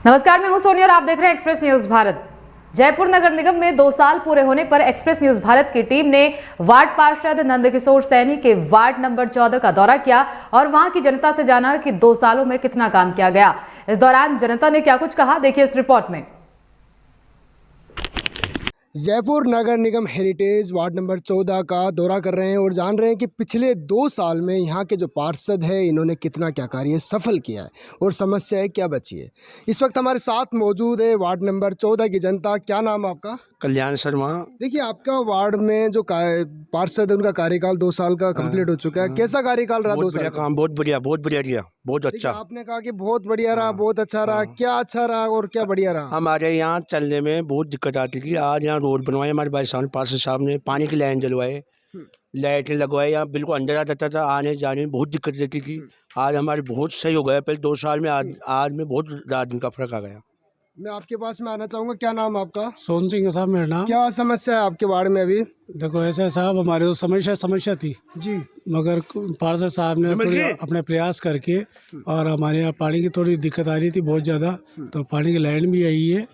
नमस्कार, मैं हूं सोनी और आप देख रहे हैं एक्सप्रेस न्यूज भारत। जयपुर नगर निगम में 2 साल पूरे होने पर एक्सप्रेस न्यूज भारत की टीम ने वार्ड पार्षद नंदकिशोर सैनी के वार्ड नंबर 14 का दौरा किया और वहां की जनता से जाना कि 2 सालों में कितना काम किया गया। इस दौरान जनता ने क्या कुछ कहा, देखिए इस रिपोर्ट में। जयपुर नगर निगम हेरिटेज वार्ड नंबर 14 का दौरा कर रहे हैं और जान रहे हैं कि पिछले 2 साल में यहाँ के जो पार्षद है इन्होंने कितना क्या कार्य सफल किया है और समस्याएं क्या बची है। इस वक्त हमारे साथ मौजूद है वार्ड नंबर 14 की जनता। क्या नाम है आपका? कल्याण शर्मा। देखिए, आपका वार्ड में जो पार्षद है उनका कार्यकाल 2 साल का कंप्लीट हो चुका है। कैसा कार्यकाल रहा 2 साल? काम बहुत बढ़िया रिया, बहुत अच्छा। आपने कहा कि बहुत बढ़िया रहा, बहुत अच्छा रहा। क्या अच्छा रहा और क्या बढ़िया रहा? हमारे यहाँ चलने में बहुत दिक्कत आती थी। आज यहाँ रोड बनवाए हमारे भाई साहब पार्षद साहब ने, पानी की लाइन जलवाए, लाइट लगवाए। यहाँ बिल्कुल अंदर जाता था, आने जाने में बहुत दिक्कत रहती थी। आज हमारे बहुत सही हो गया। पहले 2 साल में आज में बहुत रात दिन का फर्क आ गया। मैं आपके पास में आना चाहूँगा। क्या नाम आपका? सोन सिंह साहब मेरा नाम। क्या समस्या है आपके वार्ड में अभी? देखो ऐसा साहब, हमारे तो समस्या थी जी, मगर पार्षद साहब ने थोड़ी अपने प्रयास करके और हमारे यहाँ पानी की थोड़ी दिक्कत आ रही थी बहुत ज़्यादा, तो पानी की लाइन भी आई है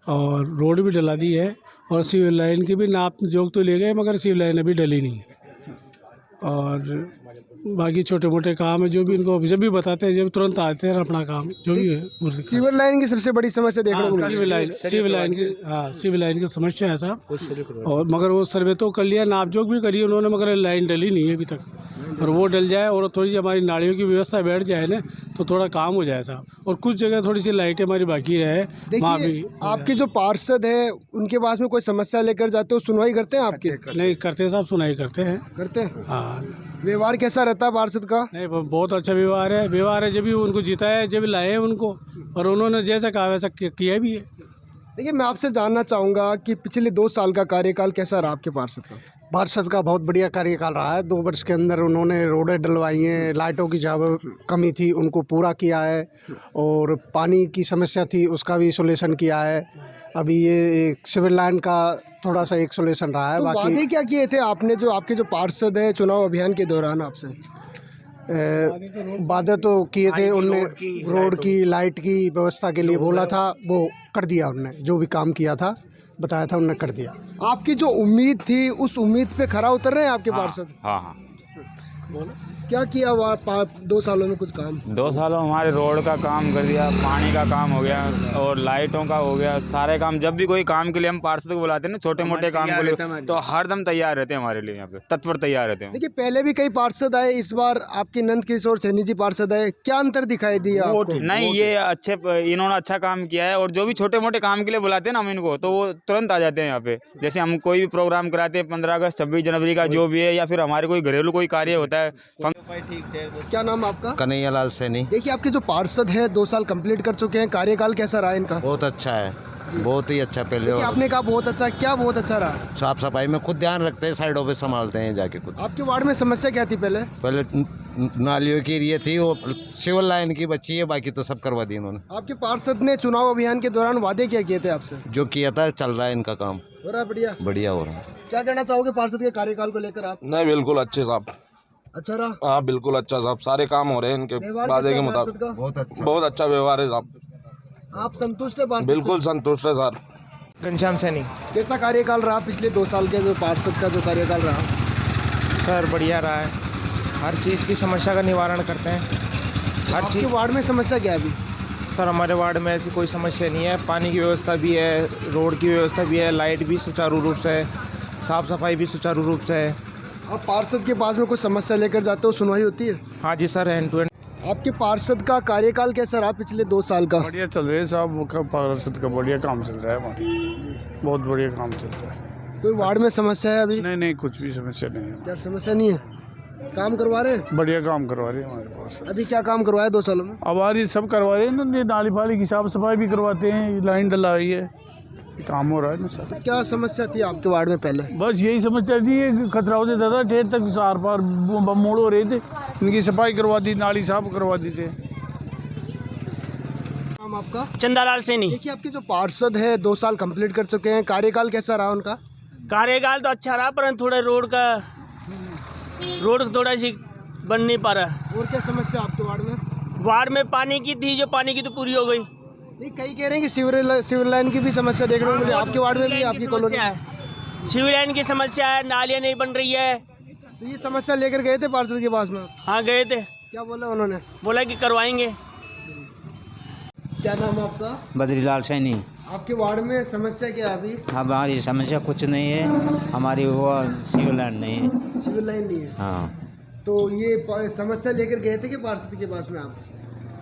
और रोड भी डला दी है और सीवर लाइन की भी नाप जोग तो ले गए मगर सीवर लाइन अभी डली नहीं है। और बाकी छोटे मोटे काम है जो भी इनको जब भी बताते हैं जब तुरंत आते हैं अपना काम जो भी है। सीवर लाइन की सबसे बड़ी समस्या देखने को मिली। सिविल लाइन की समस्या है साहब। और मगर वो सर्वे तो कर लिया, नापजोक भी करी उन्होंने, मगर लाइन डली नहीं है अभी तक। और वो डल जाए और थोड़ी सी हमारी नालियों की व्यवस्था बैठ जाए ना तो थोड़ा काम हो जाए साहब। और कुछ जगह थोड़ी सी लाइटें हमारी बाकी रहे वहाँ भी। आपके जो पार्षद है उनके पास में कोई समस्या लेकर जाते हो, सुनवाई करते हैं आपकी? नहीं करते साहब, सुनाई करते हैं। करते हैं। हाँ, व्यवहार कैसा रहता है पार्षद का? नहीं बहुत अच्छा व्यवहार है। जब भी उनको जीता है, जब भी लाए हैं उनको और उन्होंने जैसा कहा वैसा किया भी है। देखिए, मैं आपसे जानना चाहूँगा कि पिछले 2 साल का कार्यकाल कैसा रहा आपके पार्षद का? पार्षद का बहुत बढ़िया कार्यकाल रहा है। 2 वर्ष के अंदर उन्होंने रोडें डलवाई हैं, लाइटों की जहाँ कमी थी उनको पूरा किया है और पानी की समस्या थी उसका भी सोल्यूशन किया है। अभी ये एक सिविल लाइन का थोड़ा सा एक सोल्यूशन रहा है। तो बाकी वादे क्या किए थे आपने जो आपके जो पार्षद है चुनाव अभियान के दौरान आपसे? वादे तो किए थे उनने, रोड की लाइट की व्यवस्था के लिए बोला था, वो कर दिया उनने। जो भी काम किया था बताया था उनने कर दिया। आपकी जो उम्मीद थी उस उम्मीद पे खरा उतर रहे हैं आपके पार्षद? हाँ। बोलो, क्या किया 2 सालों में कुछ काम? 2 सालों में हमारे रोड का काम कर दिया, पानी का काम हो गया और लाइटों का हो गया। सारे काम, जब भी कोई काम के लिए हम पार्षद को बुलाते हैं ना, छोटे मोटे काम के लिए, तो हरदम तैयार रहते हैं हमारे लिए, यहाँ पे तत्पर तैयार रहते हैं। देखिए, पहले भी कई पार्षद आए, इस बार आपके नंदकिशोर सैनी जी पार्षद आए। क्या अंतर दिखाई दिया आपको? नहीं, ये इन्होंने अच्छा काम किया है और जो भी छोटे मोटे काम के लिए बुलाते हैं ना हम इनको, तो वो तुरंत आ जाते हैं यहाँ पे। जैसे हम कोई भी प्रोग्राम कराते हैं 15 अगस्त 26 जनवरी का जो भी है, या फिर हमारे कोई घरेलू कोई कार्य होता है। क्या नाम आपका? कन्हैया लाल सैनी। देखिए, आपके जो पार्षद है 2 साल कंप्लीट कर चुके हैं, कार्यकाल कैसा रहा इनका? बहुत अच्छा है, बहुत ही अच्छा। पहले आपने कहा बहुत अच्छा, क्या बहुत अच्छा रहा? साफ सफाई में खुद ध्यान रखते हैं, साइडों पे संभालते हैं जाके खुद। आपके वार्ड में समस्या क्या थी पहले? नालियों की ये थी, वो सिविल लाइन की बची है, बाकी तो सब करवा दी उन्होंने। आपके पार्षद ने चुनाव अभियान के दौरान वादे क्या किए थे आपसे? जो किया था चल रहा है, इनका काम हो रहा है बढ़िया हो रहा है। क्या कहना चाहोगे पार्षद के कार्यकाल को लेकर आप? नहीं, बिल्कुल अच्छे साहब। अच्छा रहा? हाँ, बिल्कुल अच्छा साहब। सारे काम हो रहे हैं इनके वादे के मुताबिक। बहुत अच्छा व्यवहार है साहब। आप संतुष्ट है पार्षद? बिल्कुल संतुष्ट है सर। घनश्याम सैनी। कैसा कार्यकाल रहा पिछले 2 साल के जो पार्षद का जो कार्यकाल रहा? सर बढ़िया रहा है, हर चीज़ की समस्या का निवारण करते हैं। हर चीज़। वार्ड में समस्या क्या है अभी? सर हमारे वार्ड में ऐसी कोई समस्या नहीं है। पानी की व्यवस्था भी है, रोड की व्यवस्था भी है, लाइट भी सुचारू रूप से है, साफ सफाई भी सुचारू रूप से है। आप पार्षद के पास में कुछ समस्या लेकर जाते हो, सुनवाई होती है? हाँ जी सर, हैंड टू हैंड। आपके पार्षद का कार्यकाल कैसा रहा पिछले 2 साल का? बढ़िया चल रहा है साहब। मुख्य पार्षद का बढ़िया काम चल रहा है, हमारे बहुत बढ़िया काम चल रहा है। कोई वार्ड में समस्या है अभी? नहीं, कुछ भी समस्या नहीं है। क्या समस्या नहीं है? काम करवा रहे हैं? बढ़िया काम करवा रहे हैं हमारे पास। अभी क्या काम करवाया 2 सालों में? अब आ रही सब करवा रहे हैं ना, नाली फाली की साफ सफाई भी करवाते हैं, लाइन डलाई है, काम हो रहा है ना सर। तो क्या समस्या थी आपके वार्ड में पहले? बस यही समस्या थी, खतरा होता था, ठेर तक सार पार मोड़ हो रहे थे, इनकी सफाई करवा दी, नाली साफ करवा दी थे। नाम आपका? चंदालाल सैनी। देखिए, आपके जो पार्षद है 2 साल कंप्लीट कर चुके हैं, कार्यकाल कैसा रहा उनका? कार्यकाल तो अच्छा रहा, पर थोड़ा रोड थोड़ा सी बन नहीं पा रहा। और क्या समस्या आपके वार्ड में? वार्ड में पानी की थी, जो पानी की तो पूरी हो गई। नहीं, कई कह रहे हैं कि सिविल लाइन की भी समस्या देखने को मिली आपके वार्ड में भी, आपकी कॉलोनी में। सिविल लाइन की समस्या है, नालियाँ नहीं बन रही है। तो ये समस्या लेकर गए थे पार्षद के पास में? हाँ गए थे, क्या बोला उन्होंने? बोला कि करवाएंगे। क्या नाम है आपका? बद्रीलाल सैनी। आपके वार्ड में समस्या क्या है अभी? हमारी समस्या कुछ नहीं है, हमारी वो सिविल लाइन नहीं है। सिविल लाइन नहीं है? हाँ। तो ये समस्या लेकर गए थे कि पार्षद के पास में आप?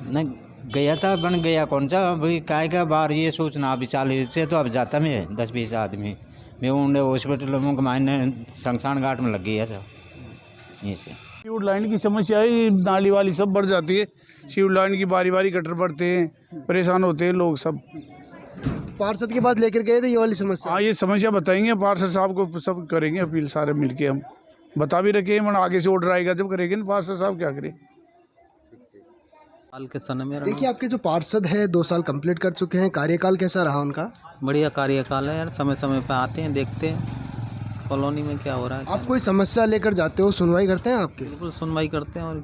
नहीं गया था, बन गया कौन सा अभी काय का बार ये सोचना अभी 40 से तो अब जाता मैं 10-20 आदमी मैं उन्हें हॉस्पिटल में मायने शमशान घाट में लग गया था यहीं से। सीवर लाइन की समस्या है, ये नाली वाली सब बढ़ जाती है। सीवर लाइन की बारी बारी गटर पड़ते हैं, परेशान होते हैं लोग सब। पार्षद के पास लेकर गए थे ये वाली समस्या? हाँ, ये समस्या बताएंगे पार्षद साहब को, सब करेंगे अपील सारे मिलके। हम बता भी रखे हैं, आगे से ऑर्डर आएगा जब करेंगे ना पार्षद साहब, क्या करें। साल के समय में देखिए, आपके जो पार्षद है 2 साल कंप्लीट कर चुके हैं, कार्यकाल कैसा रहा उनका? बढ़िया कार्यकाल है यार, समय समय पे आते हैं, देखते हैं कॉलोनी में क्या हो रहा है। आप कोई समस्या लेकर जाते हो, सुनवाई करते हैं आपके? बिल्कुल सुनवाई करते हैं। और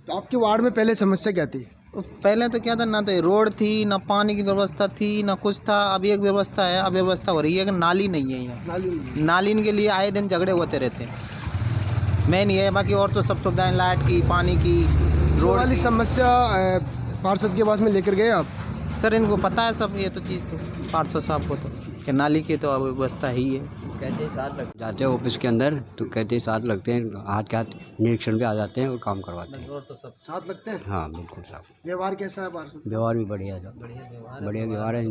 तो आपके वार्ड में पहले समस्या क्या थी? पहले तो क्या था, ना तो रोड थी, ना पानी की व्यवस्था थी, ना कुछ था। अब एक व्यवस्था है, अब व्यवस्था हो रही है कि नाली नहीं है यहाँ। नाली के लिए आए दिन झगड़े होते रहते हैं, मेन ये है। बाकी और तो सब सुविधाएं, लाइट की, पानी की, रोड वाली समस्या पार्षद के पास में लेकर गए आप? सर इनको पता है सब, ये तो चीज़ तो पार्षद साहब को तो कि नाली की तो व्यवस्था ही है। कहते साथ लग जाते हैं ऑफिस के अंदर, तो कहते साथ लगते हैं, हाथ के हाथ निरीक्षण पे आ जाते हैं और काम करवाते हैं। और तो सब साथ लगते हैं? हाँ बिल्कुल साहब। व्यवहार कैसा है पार्षद? व्यवहार भी बढ़िया है, बढ़िया व्यवहार है।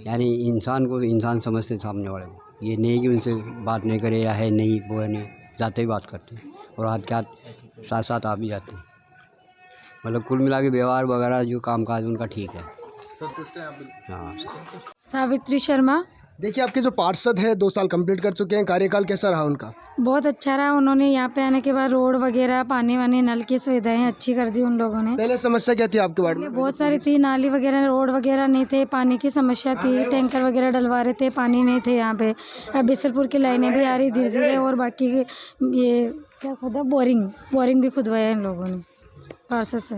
यानी इंसान को इंसान समझते सामने वाले को, ये नहीं कि उनसे बात नहीं करे या है नहीं वो है नहीं, जाते ही बात करते हैं और हाथ के हाथ साथ साथ आ भी जाते हैं। मतलब कुल मिला के व्यवहार वगैरह जो काम काज उनका ठीक है, संतुष्ट है आप? हाँ। सावित्री शर्मा। देखिए, आपके जो पार्षद है 2 साल कंप्लीट कर चुके हैं, कार्यकाल कैसा रहा उनका? बहुत अच्छा रहा। उन्होंने यहाँ पे आने के बाद रोड वगैरह, पानी वानी, नल की सुविधाएं अच्छी कर दी उन लोगों ने। पहले समस्या क्या थी आपके वार्ड में? बहुत सारी थी, नाली वगैरह, रोड वगैरह नहीं थे, पानी की समस्या थी, टैंकर वगैरह डलवा रहे थे, पानी नहीं थे यहाँ पे। अब बिसलपुर की लाइनें भी आ रही धीरे धीरे, और बाकी ये क्या खुदा बोरिंग भी खुदवाया इन लोगों ने पार्षद से।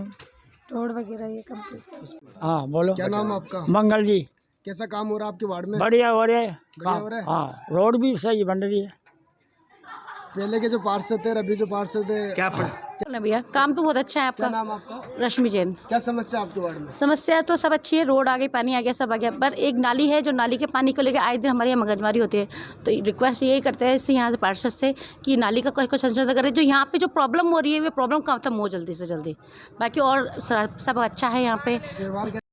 रोड वगैरह ये कम्प्लीट। हाँ बोलो। क्या नाम है आपका? मंगल जी। कैसा काम हो रहा है आपके वार्ड में? बढ़िया हो रहा है, बढ़िया हो रहा है? हाँ रोड भी सही बन रही है। पहले के जो पार्षद थे, अभी जो पार्षद है, क्या भैया काम तो बहुत अच्छा है आपका। क्या नाम आपका? रश्मि जैन। क्या समस्या आपके वार्ड में? समस्या तो सब अच्छी है, रोड आ गई, पानी आ गया, सब आ गया, पर एक नाली है जो नाली के पानी को लेकर आए दिन हमारे यहाँ मगजमारी होती है। तो रिक्वेस्ट यही करते हैं इससे यहाँ से पार्षद से कि नाली का कोई संशोधन करें, जो यहाँ पे जो प्रॉब्लम हो रही है वो प्रॉब्लम खत्म हो जल्दी से जल्दी। बाकी और सब अच्छा है यहाँ पे।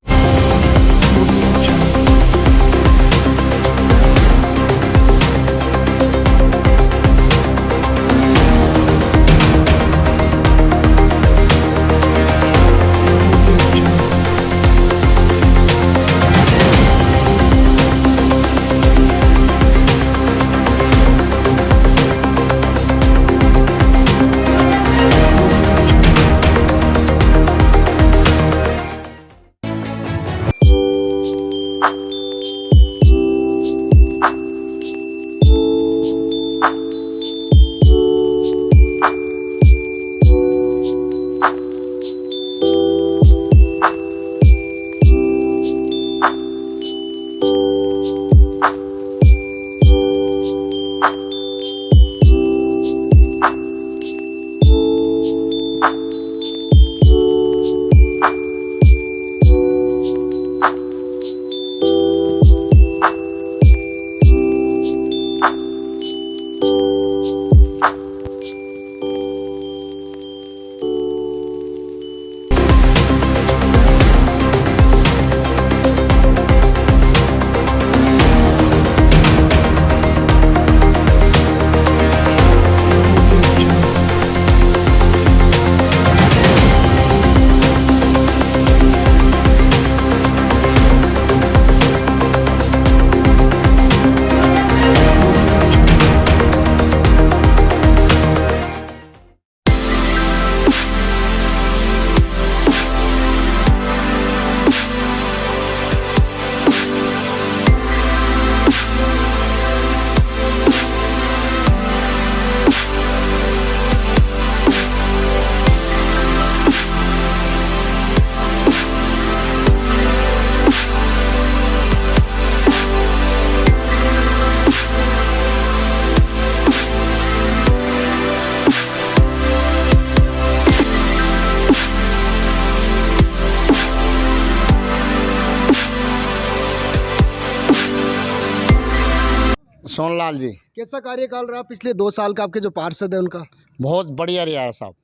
सोनलाल जी। कैसा कार्यकाल रहा पिछले 2 साल का आपके जो पार्षद है उनका? बहुत बढ़िया रहा है साहब,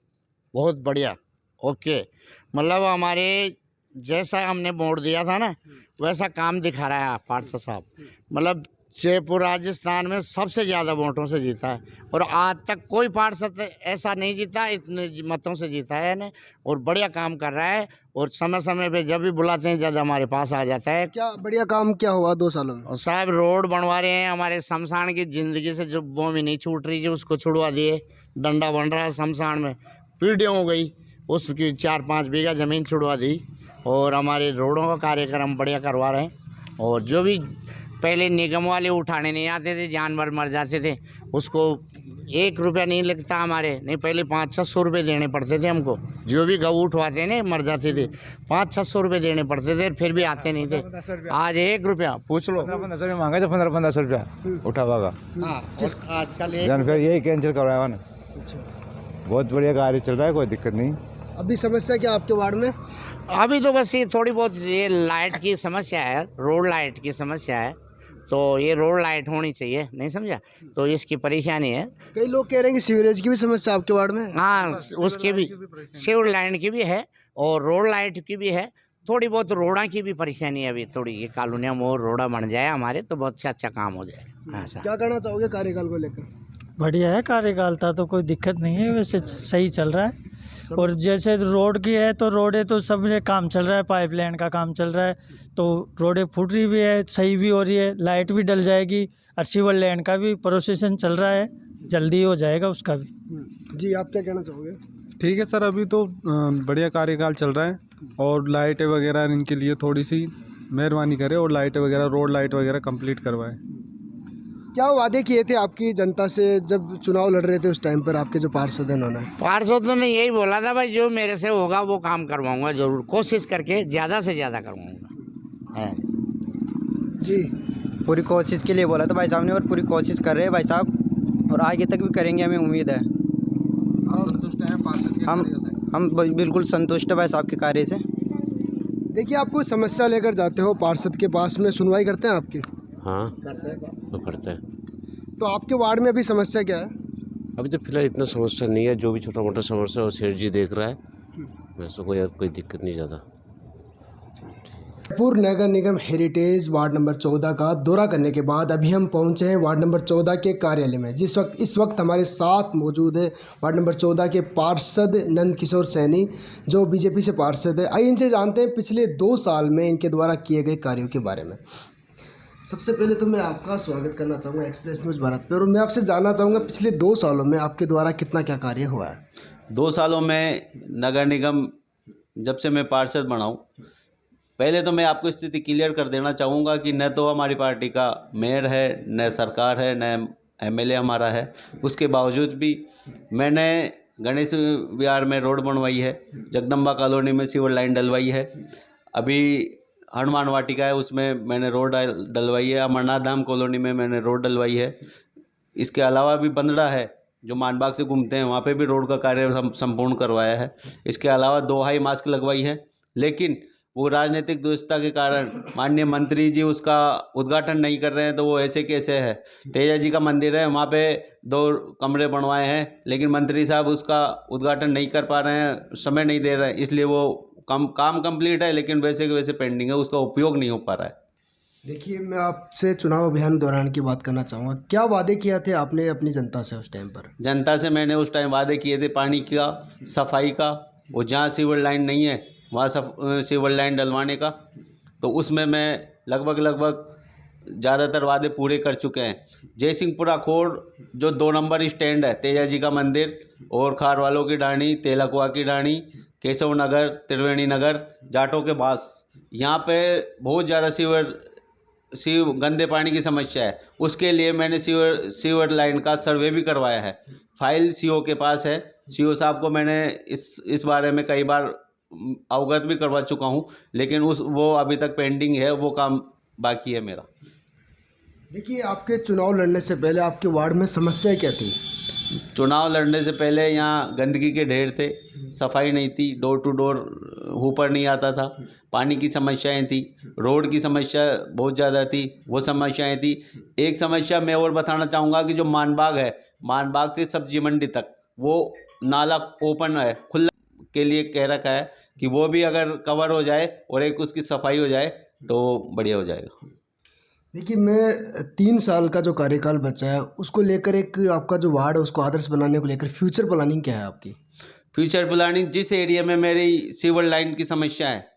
बहुत बढ़िया। ओके, मतलब हमारे जैसा हमने वोट दिया था ना वैसा काम दिखा रहा है पार्षद साहब। मतलब जयपुर राजस्थान में सबसे ज़्यादा वोटों से जीता है और आज तक कोई पार्षद ऐसा नहीं जीता, इतने मतों से जीता है ने, और बढ़िया काम कर रहा है। और समय समय पे जब भी बुलाते हैं जब हमारे पास आ जाता है। क्या बढ़िया काम क्या हुआ 2 सालों में? और साहब रोड बनवा रहे हैं, हमारे शमशान की ज़िंदगी से जो बोमी नहीं छूट रही है उसको छुड़वा दिए। डंडा बन रहा है शमशान में, पीढ़ियों हो गई, उसकी 4-5 बीघा ज़मीन छुड़वा दी। और हमारे रोडों का कार्यक्रम बढ़िया करवा रहे हैं। और जो भी पहले निगम वाले उठाने नहीं आते थे, जानवर मर जाते थे, उसको 1 रुपया नहीं लगता हमारे, नहीं पहले 500-600 रुपये देने पड़ते थे हमको। जो भी गऊ उठवाते ना मर जाते थे 500-600 रुपये देने पड़ते थे, फिर भी आते नहीं थे। आज 1 रुपया पूछ लो, 1500 मांगा था, 1500 रुपया उठावा का। हाँ, आजकल फिर यही कैंसिल करवाया ना। बहुत बढ़िया कार्य चल रहा है, कोई दिक्कत नहीं। अभी समस्या क्या आपके वार्ड में? अभी तो बस ये थोड़ी बहुत ये लाइट की समस्या है, रोड लाइट की समस्या है, तो ये रोड लाइट होनी चाहिए, नहीं समझा, तो इसकी परेशानी है। कई लोग कह रहे हैं कि सीवरेज की भी समस्या आपके वार्ड में? हाँ, उसकी भी, सीवर लाइन की भी है और रोड लाइट की भी है। थोड़ी बहुत रोड़ा की भी परेशानी है अभी, थोड़ी ये कॉलोनियाँ में और रोड़ा बन जाए हमारे तो बहुत अच्छा काम हो जाए। ऐसा क्या कहना चाहोगे कार्यकाल को लेकर? बढ़िया है कार्यकाल था, तो कोई दिक्कत नहीं है, वैसे सही चल रहा है। और जैसे रोड की है तो रोडें तो सब ये काम चल रहा है, पाइपलाइन का काम चल रहा है, तो रोडें फूट रही भी है, सही भी हो रही है, लाइट भी डल जाएगी। और सीवर लाइन का भी प्रोसेसन चल रहा है, जल्दी हो जाएगा उसका भी। जी, आप क्या कहना चाहोगे? ठीक है सर, अभी तो बढ़िया कार्यकाल चल रहा है और लाइटें वगैरह इनके लिए थोड़ी सी मेहरबानी करें और लाइटें वगैरह, रोड लाइट वगैरह कंप्लीट करवाएं। क्या वादे किए थे आपकी जनता से जब चुनाव लड़ रहे थे उस टाइम पर आपके जो पार्षद हैं उन्होंने? पार्षदों ने यही बोला था भाई जो मेरे से होगा वो काम करवाऊंगा, जरूर कोशिश करके ज़्यादा से ज़्यादा करवाऊंगा। है जी, पूरी कोशिश के लिए बोला था भाई साहब ने और पूरी कोशिश कर रहे हैं भाई साहब, और आगे तक भी करेंगे, हमें उम्मीद है। संतुष्ट हैं पार्षद के कार्य से? हम बिल्कुल संतुष्ट है भाई साहब के कार्य से। देखिए, आप कोई समस्या लेकर जाते हो पार्षद के पास में, सुनवाई करते हैं आपकी? हाँ, तो करते हैं। तो आपके वार्ड में अभी समस्या क्या है? अभी तो फिलहाल इतना समस्या नहीं है, जो भी छोटा मोटा समस्या वो सेठ जी देख रहा है, वैसे कोई दिक्कत नहीं ज़्यादा। जयपुर नगर निगम हेरिटेज वार्ड नंबर 14 का दौरा करने के बाद अभी हम पहुंचे हैं वार्ड नंबर 14 के कार्यालय में। इस वक्त हमारे साथ मौजूद है वार्ड नंबर 14 के पार्षद नंद किशोर सैनी, जो बीजेपी से पार्षद है। आइए इनसे जानते हैं पिछले 2 साल में इनके द्वारा किए गए कार्यों के बारे में। सबसे पहले तो मैं आपका स्वागत करना चाहूँगा एक्सप्रेस न्यूज़ भारत पर, और मैं आपसे जानना चाहूँगा पिछले 2 सालों में आपके द्वारा कितना क्या कार्य हुआ है? 2 सालों में नगर निगम जब से मैं पार्षद बना हूँ, पहले तो मैं आपको स्थिति क्लियर कर देना चाहूँगा कि न तो हमारी पार्टी का मेयर है, न सरकार है, न एमएलए हमारा है। उसके बावजूद भी मैंने गणेश विहार में रोड बनवाई है, जगदम्बा कॉलोनी में सीवर लाइन डलवाई है, अभी हनुमान वाटिका है उसमें मैंने रोड डलवाई है, अमरनाथ धाम कॉलोनी में मैंने रोड डलवाई है। इसके अलावा भी बंदड़ा है जो मानबाग से घूमते हैं, वहाँ पे भी रोड का कार्य संपूर्ण करवाया है। इसके अलावा 2 हाई मास्क लगवाई है, लेकिन वो राजनीतिक दुष्टता के कारण माननीय मंत्री जी उसका उद्घाटन नहीं कर रहे हैं, तो वो ऐसे कैसे है। तेजा जी का मंदिर है, वहाँ पे 2 कमरे बनवाए हैं, लेकिन मंत्री साहब उसका उद्घाटन नहीं कर पा रहे हैं, समय नहीं दे रहे हैं, इसलिए वो काम कंप्लीट है लेकिन वैसे के वैसे पेंडिंग है, उसका उपयोग नहीं हो पा रहा है। देखिए, मैं आपसे चुनाव अभियान दौरान की बात करना चाहूँगा। क्या वादे किए थे आपने अपनी जनता से उस टाइम पर? जनता से मैंने उस टाइम वादे किए थे पानी का, सफाई का, और जहाँ सीवर लाइन नहीं है वहाँ सीवर लाइन डलवाने का, तो उसमें मैं लगभग ज़्यादातर वादे पूरे कर चुके हैं। जयसिंहपुरा खोड़ जो 2 नंबर स्टैंड है, तेजा जी का मंदिर और खारवालों की डाणी, तेलकुआ की डाणी, केशव नगर, त्रिवेणी नगर, जाटों के पास, यहाँ पे बहुत ज़्यादा गंदे पानी की समस्या है। उसके लिए मैंने सीवर लाइन का सर्वे भी करवाया है, फाइल सीओ के पास है। सीओ साहब को मैंने इस बारे में कई बार अवगत भी करवा चुका हूँ, लेकिन वो अभी तक पेंडिंग है, वो काम बाकी है मेरा। देखिए, आपके चुनाव लड़ने से पहले आपके वार्ड में समस्या क्या थी? चुनाव लड़ने से पहले यहाँ गंदगी के ढेर थे, सफाई नहीं थी, डोर टू डोर ऊपर नहीं आता था, पानी की समस्याएं थी, रोड की समस्या बहुत ज़्यादा थी, वो समस्याएं थी। एक समस्या मैं और बताना चाहूँगा कि जो मानबाग है, मानबाग से सब्जी मंडी तक वो नाला ओपन है, खुला के लिए कह रखा है कि वो भी अगर कवर हो जाए और एक उसकी सफाई हो जाए तो बढ़िया हो जाएगा। देखिए, मैं 3 साल का जो कार्यकाल बचा है उसको लेकर एक आपका जो वार्ड है उसको आदर्श बनाने को लेकर फ्यूचर प्लानिंग क्या है आपकी? फ्यूचर प्लानिंग, जिस एरिया में मेरी सीवर लाइन की समस्या है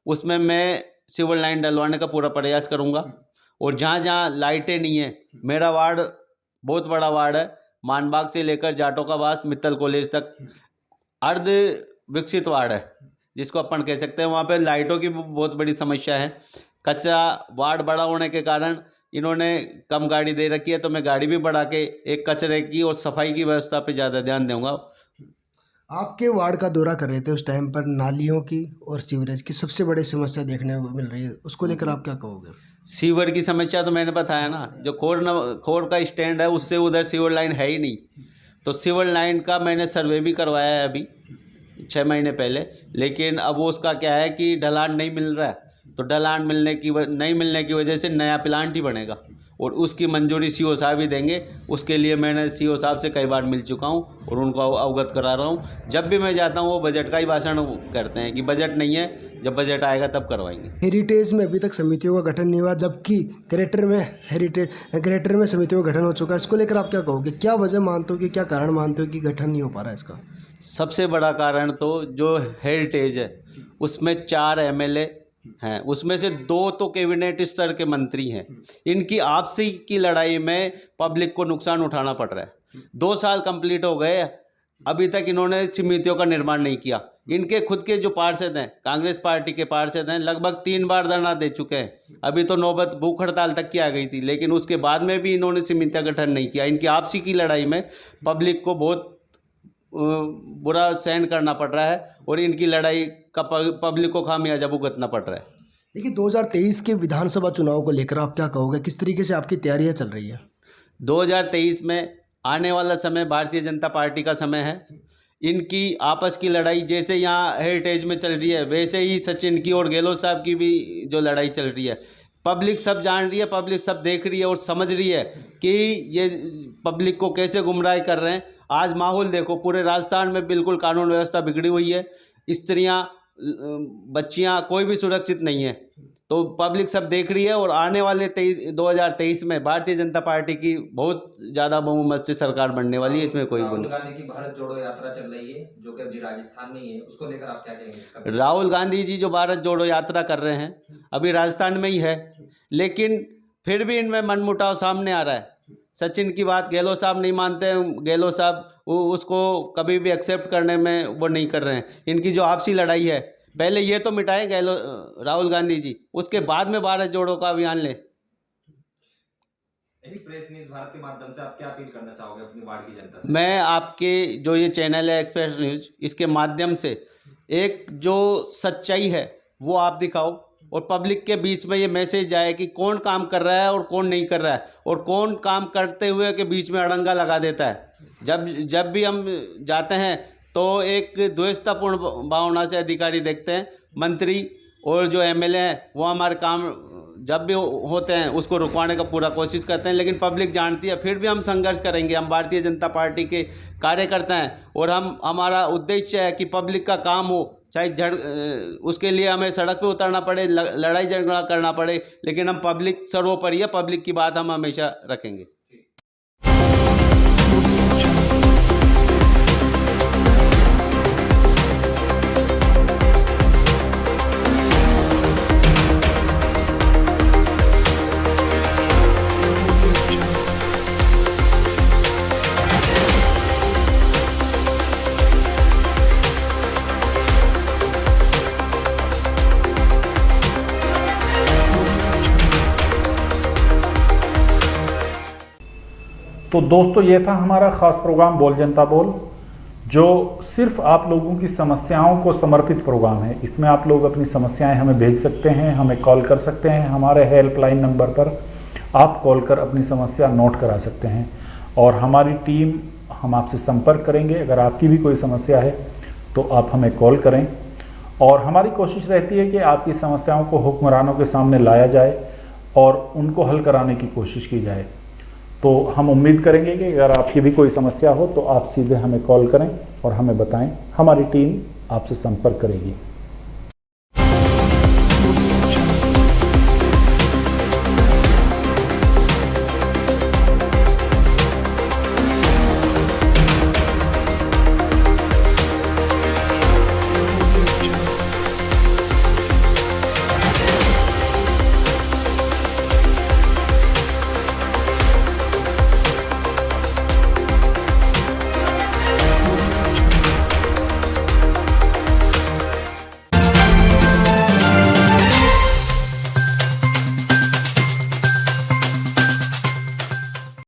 उसमें मैं सीवर लाइन डलवाने का पूरा प्रयास करूँगा। और जहाँ जहाँ लाइटें नहीं है, मेरा वार्ड बहुत बड़ा वार्ड है, मानबाग से लेकर जाटों का वास मित्तल कॉलेज तक अर्ध विकसित वार्ड है जिसको अपन कह सकते हैं। वहाँ पे लाइटों की बहुत बड़ी समस्या है। कचरा, वार्ड बड़ा होने के कारण इन्होंने कम गाड़ी दे रखी है, तो मैं गाड़ी भी बढ़ा के एक कचरे की और सफाई की व्यवस्था पे ज़्यादा ध्यान दूंगा। आपके वार्ड का दौरा कर रहे थे, उस टाइम पर नालियों की और सीवरेज की सबसे बड़ी समस्या देखने को मिल रही है, उसको लेकर आप क्या कहोगे? सीवर की समस्या तो मैंने बताया ना, जो खोर का स्टैंड है उससे उधर सीवर लाइन है ही नहीं, तो सीवर लाइन का मैंने सर्वे भी करवाया है अभी 6 महीने पहले। लेकिन अब वो उसका क्या है कि ढलान नहीं मिल रहा है, तो ढलान नहीं मिलने की वजह से नया प्लांट ही बनेगा और उसकी मंजूरी सीओ साहब ही देंगे। उसके लिए मैंने सीओ साहब से कई बार मिल चुका हूँ और उनको अवगत करा रहा हूँ। जब भी मैं जाता हूँ वो बजट का ही भाषण करते हैं कि बजट नहीं है, जब बजट आएगा तब करवाएंगे। हेरिटेज में अभी तक समितियों का गठन नहीं हुआ, जबकि ग्रेटर में समितियों का गठन हो चुका है। इसको लेकर आप क्या कहोगे? क्या वजह मानते हो कि क्या कारण मानते हो कि गठन नहीं हो पा रहा है इसका? सबसे बड़ा कारण तो जो हेरिटेज है उसमें 4 एमएलए हैं, उसमें से 2 तो कैबिनेट स्तर के मंत्री हैं। इनकी आपसी की लड़ाई में पब्लिक को नुकसान उठाना पड़ रहा है। 2 साल कंप्लीट हो गए, अभी तक इन्होंने समितियों का निर्माण नहीं किया। इनके खुद के जो पार्षद हैं, कांग्रेस पार्टी के पार्षद हैं, लगभग 3 बार धरना दे चुके हैं। अभी तो नौबत भूख हड़ताल तक की आ गई थी, लेकिन उसके बाद में भी इन्होंने समितियाँ गठन नहीं किया। इनकी आपसी की लड़ाई में पब्लिक को बहुत बुरा सहन करना पड़ रहा है और इनकी लड़ाई का पब्लिक को खामियाजा भुगतना पड़ रहा है। देखिए, 2023 के विधानसभा चुनाव को लेकर आप क्या कहोगे? किस तरीके से आपकी तैयारियां चल रही है? 2023 में आने वाला समय भारतीय जनता पार्टी का समय है। इनकी आपस की लड़ाई जैसे यहाँ हेरिटेज में चल रही है, वैसे ही सचिन की और गहलोत साहब की भी जो लड़ाई चल रही है, पब्लिक सब जान रही है, पब्लिक सब देख रही है और समझ रही है कि ये पब्लिक को कैसे गुमराह कर रहे हैं। आज माहौल देखो, पूरे राजस्थान में बिल्कुल कानून व्यवस्था बिगड़ी हुई है, स्त्रियां, बच्चियां, कोई भी सुरक्षित नहीं है। तो पब्लिक सब देख रही है और आने वाले 2023 में भारतीय जनता पार्टी की बहुत ज़्यादा बहुमत से सरकार बनने वाली है, इसमें कोई राहुल गांधी की भारत जोड़ो यात्रा चल रही है जो कि अभी राजस्थान में ही है, उसको लेकर आप क्या कहेंगे? राहुल गांधी जी जो भारत जोड़ो यात्रा कर रहे हैं अभी राजस्थान में ही है, लेकिन फिर भी इनमें मनमुटाव सामने आ रहा है। सचिन की बात गहलोत साहब नहीं मानते हैं, गहलोत साहब उसको कभी भी एक्सेप्ट करने में वो नहीं कर रहे हैं। इनकी जो आपसी लड़ाई है, पहले ये तो मिटाए राहुल गांधी जी, उसके बाद में भारत जोड़ो का अभियान ले। एक्सप्रेस न्यूज भारत के माध्यम से आप क्या अपील करना चाहोगे अपनी वार्ड की जनता से? मैं आपके जो ये चैनल है एक्सप्रेस न्यूज, इसके माध्यम से एक जो सच्चाई है वो आप दिखाओ और पब्लिक के बीच में ये मैसेज जाए कि कौन काम कर रहा है और कौन नहीं कर रहा है और कौन काम करते हुए के बीच में अड़ंगा लगा देता है। जब भी हम जाते हैं तो एक द्वेषतापूर्ण भावना से अधिकारी देखते हैं। मंत्री और जो एमएलए हैं वो हमारे काम जब भी होते हैं उसको रुकवाने का पूरा कोशिश करते हैं, लेकिन पब्लिक जानती है। फिर भी हम संघर्ष करेंगे। हम भारतीय जनता पार्टी के कार्यकर्ता हैं और हमारा उद्देश्य है कि पब्लिक का काम हो, चाहे उसके लिए हमें सड़क पे उतरना पड़े, लड़ाई झगड़ा करना पड़े, लेकिन हम पब्लिक सर्वोपरि है, पब्लिक की बात हम हमेशा रखेंगे। तो दोस्तों, ये था हमारा ख़ास प्रोग्राम बोल जनता बोल, जो सिर्फ आप लोगों की समस्याओं को समर्पित प्रोग्राम है। इसमें आप लोग अपनी समस्याएं हमें भेज सकते हैं, हमें कॉल कर सकते हैं। हमारे हेल्पलाइन नंबर पर आप कॉल कर अपनी समस्या नोट करा सकते हैं और हमारी टीम हम आपसे संपर्क करेंगे। अगर आपकी भी कोई समस्या है तो आप हमें कॉल करें। और हमारी कोशिश रहती है कि आपकी समस्याओं को हुक्मरानों के सामने लाया जाए और उनको हल कराने की कोशिश की जाए। तो हम उम्मीद करेंगे कि अगर आपकी भी कोई समस्या हो तो आप सीधे हमें कॉल करें और हमें बताएं, हमारी टीम आपसे संपर्क करेगी।